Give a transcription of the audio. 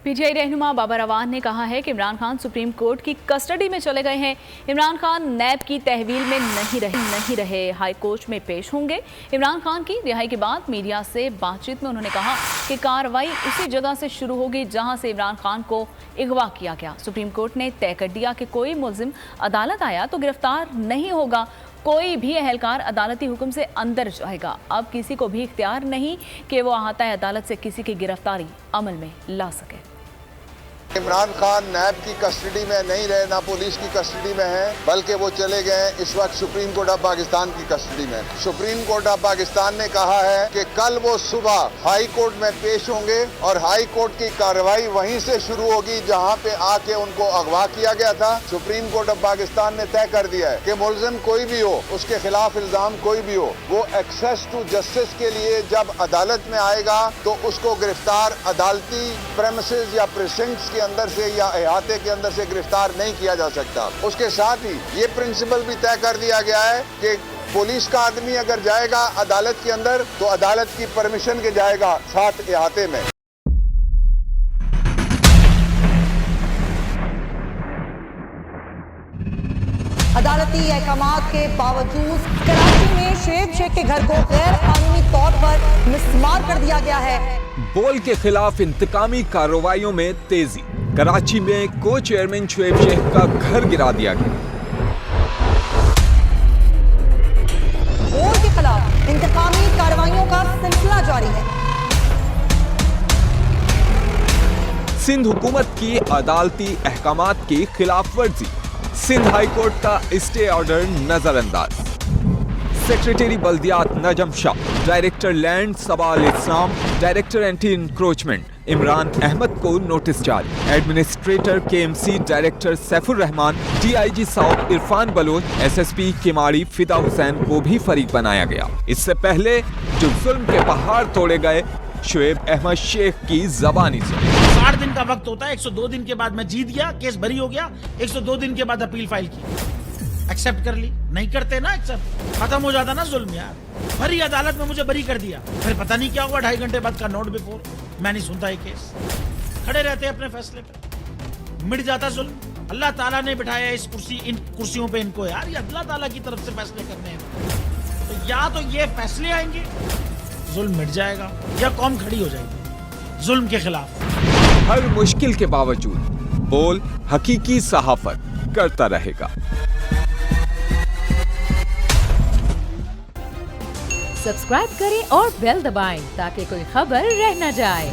P T I रहनुमा बाबर अवान ने कहा है कि इमरान खान सुप्रीम कोर्ट की कस्टडी में चले गए हैं। इमरान खान नैब की तहवील में नहीं रहे, हाई कोर्ट में पेश होंगे। इमरान खान की रिहाई के बाद मीडिया से बातचीत में उन्होंने कहा कि कार्रवाई उसी जगह से शुरू होगी जहां से इमरान खान को अगवा किया गया। सुप्रीम कोर्ट ने तय कर दिया कि कोई मुल्जिम अदालत आया तो गिरफ्तार नहीं होगा, कोई भी अहलकार अदालती हुक्म से अंदर जाएगा। अब किसी को भी इख्तियार नहीं कि वो अहाता अदालत से किसी की गिरफ्तारी अमल में ला सके। इमरान खान नैब की कस्टडी में नहीं रहे, ना पुलिस की कस्टडी में है, बल्कि वो चले गए इस वक्त सुप्रीम कोर्ट ऑफ पाकिस्तान की कस्टडी में। सुप्रीम कोर्ट ऑफ पाकिस्तान ने कहा है कि कल वो सुबह हाई कोर्ट में पेश होंगे और हाई कोर्ट की कार्रवाई वहीं से शुरू होगी जहां पे आके उनको अगवा किया गया था। सुप्रीम कोर्ट ऑफ पाकिस्तान ने तय कर दिया है कि मुल्जिम कोई भी हो, उसके खिलाफ इल्जाम कोई भी हो, वो एक्सेस टू जस्टिस के लिए जब अदालत में आएगा तो उसको गिरफ्तार अदालती प्रेमिसेस या प्रेसिडेंट्स के अंदर से या अहाते के अंदर से गिरफ्तार नहीं किया जा सकता। उसके साथ ही ये प्रिंसिपल भी तय कर दिया गया है कि पुलिस का आदमी अगर जाएगा अदालत के अंदर तो अदालत की परमिशन के जाएगा साथ अहाते में। अदालती अहकामात के बावजूद कराची में शुएब शेख के घर को गैर कानूनी तौर पर मिसमार कर दिया गया है। बोल के खिलाफ इंतकामी कार्रवाइयों में तेजी। कराची में को चेयरमैन शुएब शेख का घर गिरा दिया गया। बोल के खिलाफ इंतकामी कार्रवाइयों का सिलसिला जारी है। सिंध हुकूमत की अदालती अहकामात की खिलाफ वर्जी। सिंध हाई कोर्ट का स्टे ऑर्डर नजरअंदाज। सेक्रेटरी बल्दियात Najam Shah, director land Sabal Islam, director anti encroachment Imran Ahmed को नोटिस जारी। Administrator KMC director Saifur Rehman, DIG south Irfan Baloch, SSP Kemari Fida Hussain को भी फरीक बनाया गया। इससे पहले जो जुल्म के पहाड़ तोड़े गए, शुएब अहमद शेख की जबानी सुनी। 60 दिन का वक्त होता है, 102 दिन के बाद मैं जीत गया, केस बरी हो गया, 102 दिन के बाद अपील फाइल की, एक्सेप्ट कर ली। नहीं करते ना एक्सेप्ट, खत्म हो जाता ना जुल्म यार। भरी अदालत में मुझे बरी कर दिया, फिर पता नहीं क्या हुआ, 2.5 घंटे बाद का नोट बिफोर, मैं नहीं सुनता ये केस। खड़े रहते अपने फैसले पे, मिट जाता जुल्म। अल्लाह ताला ने बिठाया इस इन कुर्सियों पे इनको यार, ये अल्लाह ताला की तरफ से फैसले करने हैं। तो या तो ये फैसले आएंगे, जुल्म मिट जाएगा, या कौम खड़ी हो जाएगी जुल्म के खिलाफ। हर मुश्किल के बावजूद बोल हकीकी सहाफत करता रहेगा। सब्सक्राइब करें और बेल दबाएं ताकि कोई खबर रह न जाए।